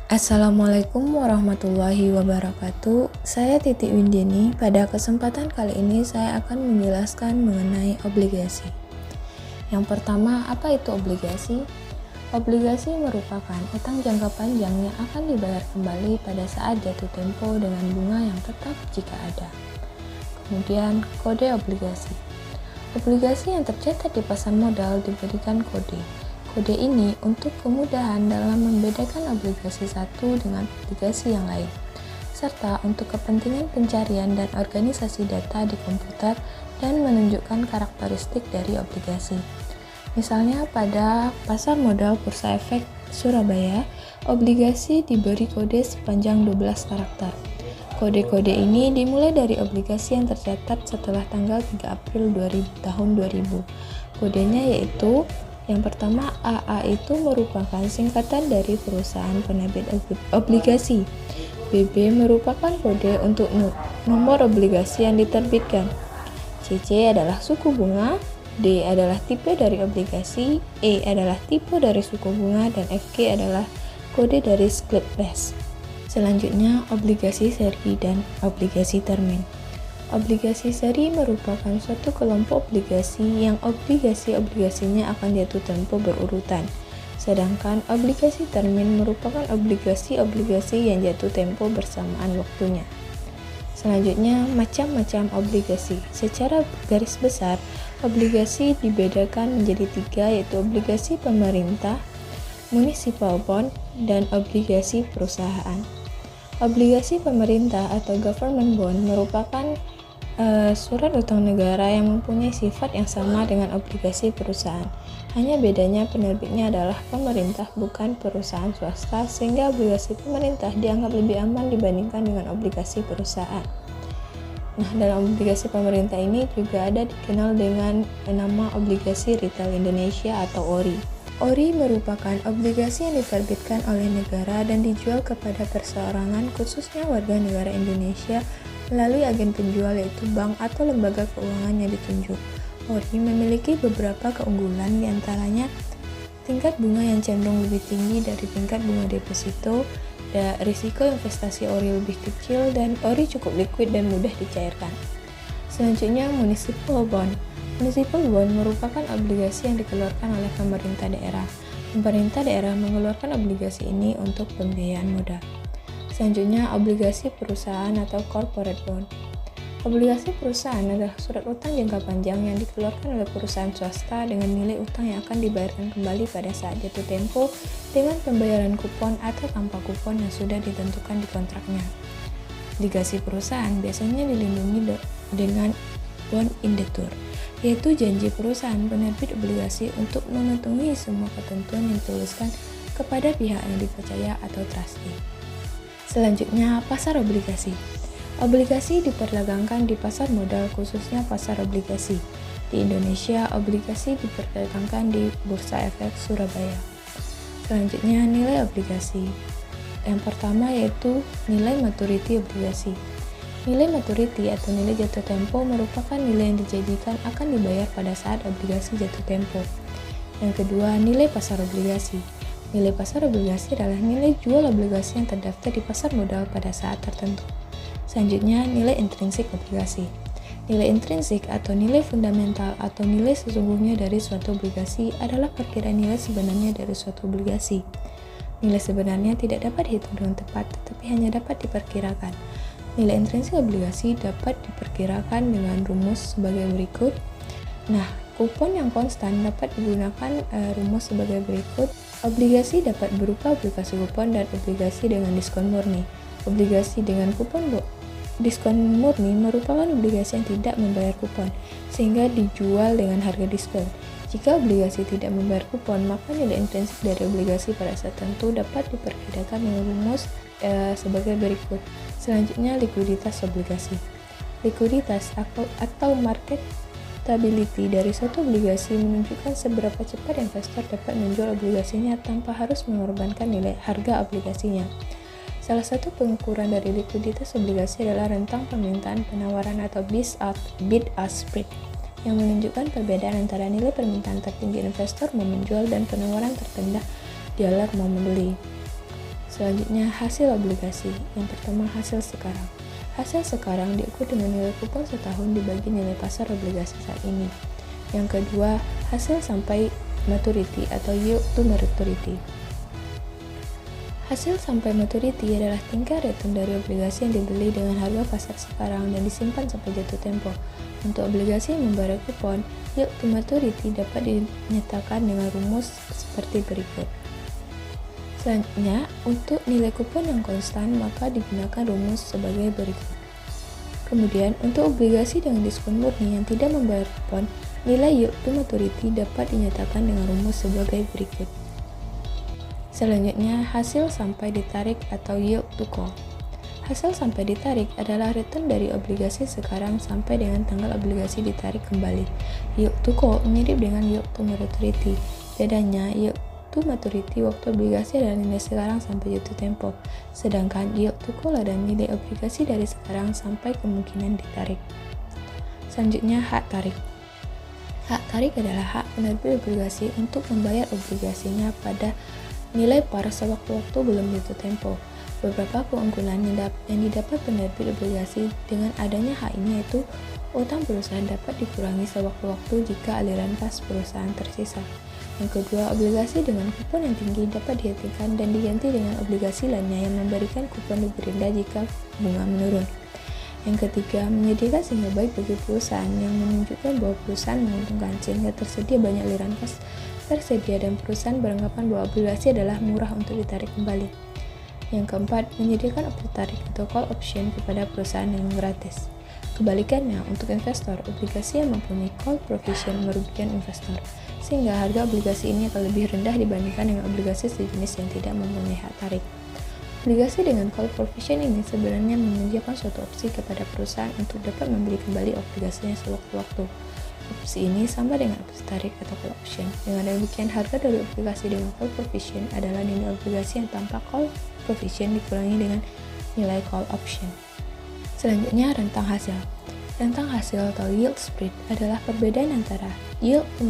Assalamualaikum warahmatullahi wabarakatuh. Saya Titi Windiani. Pada kesempatan kali ini saya akan menjelaskan mengenai obligasi. Yang pertama, apa itu obligasi? Obligasi merupakan utang jangka panjang yang akan dibayar kembali pada saat jatuh tempo dengan bunga yang tetap jika ada. Kemudian, kode obligasi. Obligasi yang tercetak di pasar modal diberikan kode. Kode ini untuk kemudahan dalam membedakan obligasi satu dengan obligasi yang lain, serta untuk kepentingan pencarian dan organisasi data di komputer dan menunjukkan karakteristik dari obligasi. Misalnya pada pasar modal Bursa Efek Surabaya, obligasi diberi kode sepanjang 12 karakter. Kode-kode ini dimulai dari obligasi yang tercatat setelah tanggal 3 April tahun 2000. Kodenya yaitu yang pertama, AA itu merupakan singkatan dari perusahaan penerbit obligasi. BB merupakan kode untuk nomor obligasi yang diterbitkan. CC adalah suku bunga, D adalah tipe dari obligasi, E adalah tipe dari suku bunga, dan FG adalah kode dari Script-Based. Selanjutnya, obligasi seri dan obligasi termin. Obligasi seri merupakan suatu kelompok obligasi yang obligasi-obligasinya akan jatuh tempo berurutan. Sedangkan obligasi termin merupakan obligasi-obligasi yang jatuh tempo bersamaan waktunya. Selanjutnya, macam-macam obligasi. Secara garis besar, obligasi dibedakan menjadi 3, yaitu obligasi pemerintah, municipal bond, dan obligasi perusahaan. Obligasi pemerintah atau government bond merupakan surat utang negara yang mempunyai sifat yang sama dengan obligasi perusahaan. Hanya bedanya penerbitnya adalah pemerintah bukan perusahaan swasta, sehingga obligasi pemerintah dianggap lebih aman dibandingkan dengan obligasi perusahaan. Nah, dalam obligasi pemerintah ini juga ada dikenal dengan nama obligasi retail Indonesia atau ORI. ORI merupakan obligasi yang diterbitkan oleh negara dan dijual kepada perseorangan, khususnya warga negara Indonesia, melalui agen penjual yaitu bank atau lembaga keuangan yang ditunjuk. ORI memiliki beberapa keunggulan, diantaranya tingkat bunga yang cenderung lebih tinggi dari tingkat bunga deposito, risiko investasi ORI lebih kecil, dan ORI cukup liquid dan mudah dicairkan. Selanjutnya, municipal bond. Municipal bond merupakan obligasi yang dikeluarkan oleh pemerintah daerah. Pemerintah daerah mengeluarkan obligasi ini untuk pembiayaan modal. Selanjutnya, obligasi perusahaan atau corporate bond. Obligasi perusahaan adalah surat utang jangka panjang yang dikeluarkan oleh perusahaan swasta dengan nilai utang yang akan dibayarkan kembali pada saat jatuh tempo dengan pembayaran kupon atau tanpa kupon yang sudah ditentukan di kontraknya. Obligasi perusahaan biasanya dilindungi dengan bond indetur, yaitu janji perusahaan penerbit obligasi untuk memenuhi semua ketentuan yang dituliskan kepada pihak yang dipercaya atau trustee. Selanjutnya, pasar obligasi. Obligasi diperdagangkan di pasar modal, khususnya pasar obligasi. Di Indonesia, obligasi diperdagangkan di Bursa Efek Surabaya. Selanjutnya, nilai obligasi. Yang pertama yaitu nilai maturity obligasi. Nilai maturity atau nilai jatuh tempo merupakan nilai yang dijadikan akan dibayar pada saat obligasi jatuh tempo. Yang kedua, nilai pasar obligasi. Nilai pasar obligasi adalah nilai jual obligasi yang terdaftar di pasar modal pada saat tertentu. Selanjutnya, nilai intrinsik obligasi. Nilai intrinsik atau nilai fundamental atau nilai sesungguhnya dari suatu obligasi adalah perkiraan nilai sebenarnya dari suatu obligasi. Nilai sebenarnya tidak dapat dihitung dengan tepat, tetapi hanya dapat diperkirakan. Nilai intrinsik obligasi dapat diperkirakan dengan rumus sebagai berikut. Nah, kupon yang konstan dapat digunakan rumus sebagai berikut. Obligasi dapat berupa obligasi kupon dan obligasi dengan diskon murni. Obligasi dengan kupon diskon murni merupakan obligasi yang tidak membayar kupon, sehingga dijual dengan harga diskon. Jika obligasi tidak membayar kupon, maka nilai intrinsik dari obligasi pada saat tertentu dapat diperkirakan dengan rumus sebagai berikut. Selanjutnya, likuiditas obligasi. Likuiditas atau market stability dari suatu obligasi menunjukkan seberapa cepat investor dapat menjual obligasinya tanpa harus mengorbankan nilai harga obligasinya. Salah satu pengukuran dari likuiditas obligasi adalah rentang permintaan penawaran atau bid-ask spread, yang menunjukkan perbedaan antara nilai permintaan tertinggi investor mau menjual dan penawaran terendah dealer mau membeli. Selanjutnya, hasil obligasi. Yang pertama, hasil sekarang. Hasil sekarang diukur dengan nilai kupon setahun dibagi nilai pasar obligasi saat ini. Yang kedua, hasil sampai maturity atau yield to maturity. Hasil sampai maturity adalah tingkat return dari obligasi yang dibeli dengan harga pasar sekarang dan disimpan sampai jatuh tempo. Untuk obligasi yang membayar kupon, yield to maturity dapat dinyatakan dengan rumus seperti berikut. Selanjutnya, untuk nilai kupon yang konstan, maka digunakan rumus sebagai berikut. Kemudian, untuk obligasi dengan diskon murni yang tidak membayar kupon, nilai yield to maturity dapat dinyatakan dengan rumus sebagai berikut. Selanjutnya, hasil sampai ditarik atau yield to call. Hasil sampai ditarik adalah return dari obligasi sekarang sampai dengan tanggal obligasi ditarik kembali. Yield to call mirip dengan yield to maturity. Bedanya, yield to maturity waktu obligasi adalah nilai sekarang sampai jatuh tempo, sedangkan yield to call adalah nilai obligasi dari sekarang sampai kemungkinan ditarik. Selanjutnya, hak tarik. Hak tarik adalah hak penerbit obligasi untuk membayar obligasinya pada nilai par sewaktu-waktu belum jatuh tempo. Beberapa keunggulan yang didapat penerbit obligasi dengan adanya hak ini yaitu utang perusahaan dapat dikurangi sewaktu-waktu jika aliran kas perusahaan tersisa. Yang kedua, obligasi dengan kupon yang tinggi dapat dihentikan dan diganti dengan obligasi lainnya yang memberikan kupon lebih rendah jika bunga menurun. Yang ketiga, menyediakan sinyal baik bagi perusahaan yang menunjukkan bahwa perusahaan menguntungkan sehingga tersedia banyak aliran kas tersedia dan perusahaan beranggapan bahwa obligasi adalah murah untuk ditarik kembali. Yang keempat, menyediakan opsi tarik atau call option kepada perusahaan yang gratis. Kebalikannya, untuk investor, obligasi yang mempunyai call provision merugikan investor, sehingga harga obligasi ini akan lebih rendah dibandingkan dengan obligasi sejenis yang tidak mempunyai hak tarik. Obligasi dengan call provision ini sebenarnya menyediakan suatu opsi kepada perusahaan untuk dapat membeli kembali obligasinya sewaktu-waktu. Opsi ini sama dengan opsi tarik atau call option. Dengan demikian, harga dari obligasi dengan call provision adalah nilai obligasi yang tanpa call provision dikurangi dengan nilai call option. Selanjutnya, rentang hasil. Rentang hasil atau yield spread adalah perbedaan antara yield to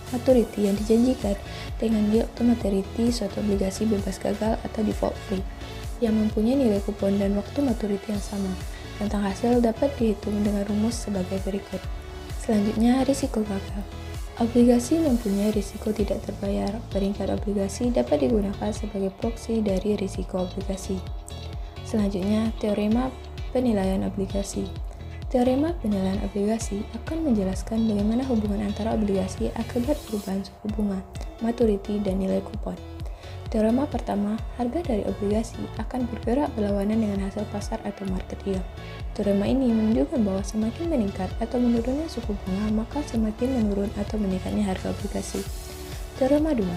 maturity yang dijanjikan dengan yield to maturity suatu obligasi bebas gagal atau default free yang mempunyai nilai kupon dan waktu maturity yang sama. Rentang hasil dapat dihitung dengan rumus sebagai berikut. Selanjutnya, risiko gagal. Obligasi mempunyai risiko tidak terbayar. Peringkat obligasi dapat digunakan sebagai proksi dari risiko obligasi. Selanjutnya, teorema penilaian obligasi. Teorema penilaian obligasi akan menjelaskan bagaimana hubungan antara obligasi akibat perubahan suku bunga, maturity, dan nilai kupon. Teorema pertama, harga dari obligasi akan bergerak berlawanan dengan hasil pasar atau market yield. Teorema ini menunjukkan bahwa semakin meningkat atau menurunnya suku bunga, maka semakin menurun atau meningkatnya harga obligasi. Teorema 2,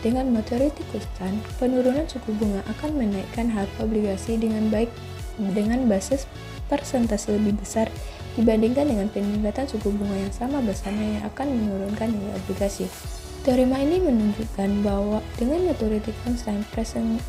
dengan maturity constant, penurunan suku bunga akan menaikkan harga obligasi dengan basis persentase lebih besar dibandingkan dengan peningkatan suku bunga yang sama besarnya yang akan menurunkan nilai obligasi. Teorema ini menunjukkan bahwa dengan maturity constant,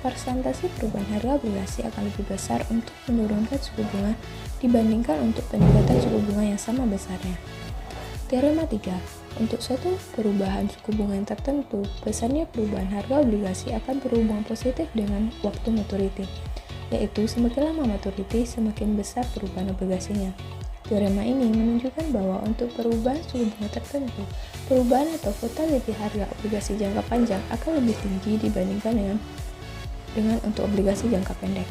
persentase perubahan harga obligasi akan lebih besar untuk menurunkan suku bunga dibandingkan untuk peningkatan suku bunga yang sama besarnya. Teorema 3, untuk suatu perubahan suku bunga yang tertentu, besarnya perubahan harga obligasi akan berhubungan positif dengan waktu maturity, yaitu semakin lama maturity, semakin besar perubahan obligasinya. Teorema ini menunjukkan bahwa untuk perubahan suku bunga tertentu, perubahan atau volatility harga obligasi jangka panjang akan lebih tinggi dibandingkan dengan untuk obligasi jangka pendek.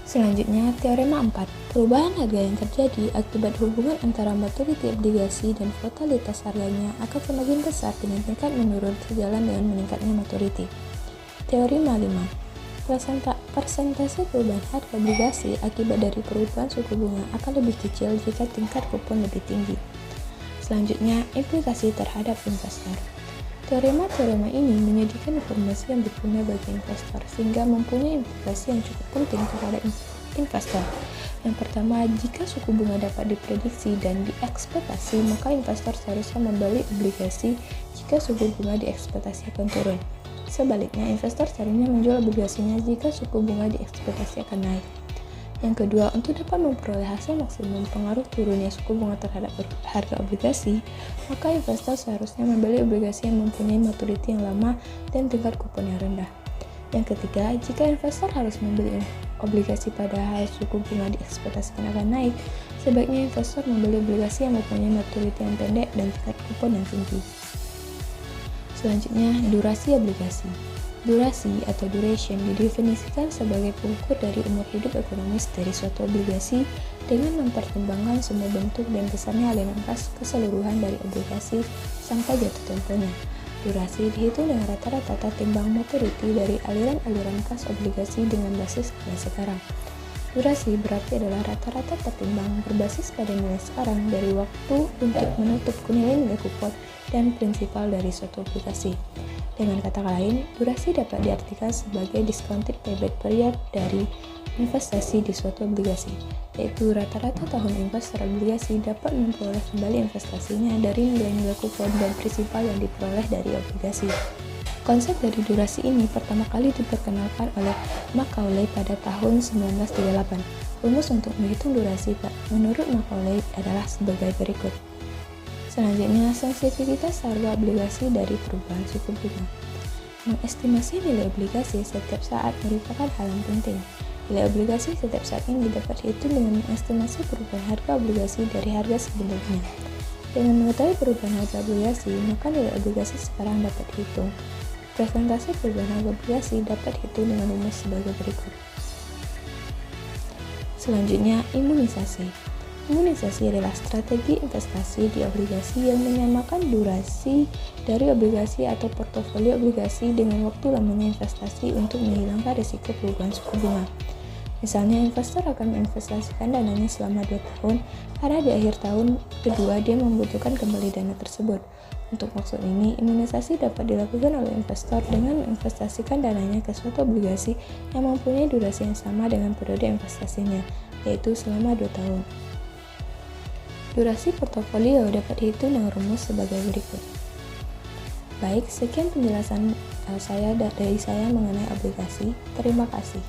Selanjutnya, teorema 4, perubahan harga yang terjadi akibat hubungan antara maturity obligasi dan volatilitas harganya akan semakin besar dengan tingkat menurun sejalan dengan meningkatnya maturity. Teorema 5, persentase perubahan harga obligasi akibat dari perubahan suku bunga akan lebih kecil jika tingkat kupon lebih tinggi. Selanjutnya, implikasi terhadap investor. Teorema ini menyediakan informasi yang berguna bagi investor sehingga mempunyai implikasi yang cukup penting terhadap investor. Yang pertama, jika suku bunga dapat diprediksi dan diekspektasi, maka investor seharusnya membeli obligasi jika suku bunga diekspektasi akan turun. Sebaliknya, investor seharusnya menjual obligasinya jika suku bunga diekspektasi akan naik. Yang kedua, untuk dapat memperoleh hasil maksimum pengaruh turunnya suku bunga terhadap harga obligasi, maka investor seharusnya membeli obligasi yang mempunyai maturity yang lama dan tingkat kupon yang rendah. Yang ketiga, jika investor harus membeli obligasi padahal suku bunga diekspektasikan akan naik, sebaiknya investor membeli obligasi yang mempunyai maturity yang pendek dan tingkat kupon yang tinggi. Selanjutnya, durasi obligasi. Durasi atau duration didefinisikan sebagai pengukur dari umur hidup ekonomis dari suatu obligasi dengan mempertimbangkan semua bentuk dan besarnya aliran kas keseluruhan dari obligasi sampai jatuh temponya. Durasi dihitung dengan rata-rata timbang maturity dari aliran-aliran kas obligasi dengan basis nilai sekarang. Durasi berarti adalah rata-rata tertimbang berbasis pada nilai sekarang dari waktu untuk menutup nilai-nilai kupon dan prinsipal dari suatu obligasi. Dengan kata lain, durasi dapat diartikan sebagai discounted payback period dari investasi di suatu obligasi, yaitu rata-rata tahun investor obligasi dapat memperoleh kembali investasinya dari nilai-nilai kupon dan prinsipal yang diperoleh dari obligasi. Konsep dari durasi ini pertama kali diperkenalkan oleh Macaulay pada tahun 1938. Rumus untuk menghitung durasi menurut Macaulay adalah sebagai berikut. Selanjutnya, sensitivitas harga obligasi dari perubahan suku bunga. Mengestimasi nilai obligasi setiap saat merupakan hal yang penting. Nilai obligasi setiap saat ini dapat dihitung dengan mengestimasi perubahan harga obligasi dari harga sebelumnya. Dengan mengetahui perubahan harga obligasi, maka nilai obligasi sekarang dapat dihitung. Presentasi perubahan harga obligasi dapat dihitung dengan rumus sebagai berikut. Selanjutnya, imunisasi. Imunisasi adalah strategi investasi di obligasi yang menyamakan durasi dari obligasi atau portofolio obligasi dengan waktu lamanya investasi untuk menghilangkan risiko perubahan suku bunga. Misalnya, investor akan menginvestasikan dananya selama 2 tahun karena di akhir tahun kedua dia membutuhkan kembali dana tersebut. Untuk maksud ini, imunisasi dapat dilakukan oleh investor dengan menginvestasikan dananya ke suatu obligasi yang mempunyai durasi yang sama dengan periode investasinya, yaitu selama 2 tahun. Durasi portofolio dapat dihitung dengan rumus sebagai berikut. Baik, sekian penjelasan dari saya mengenai obligasi. Terima kasih.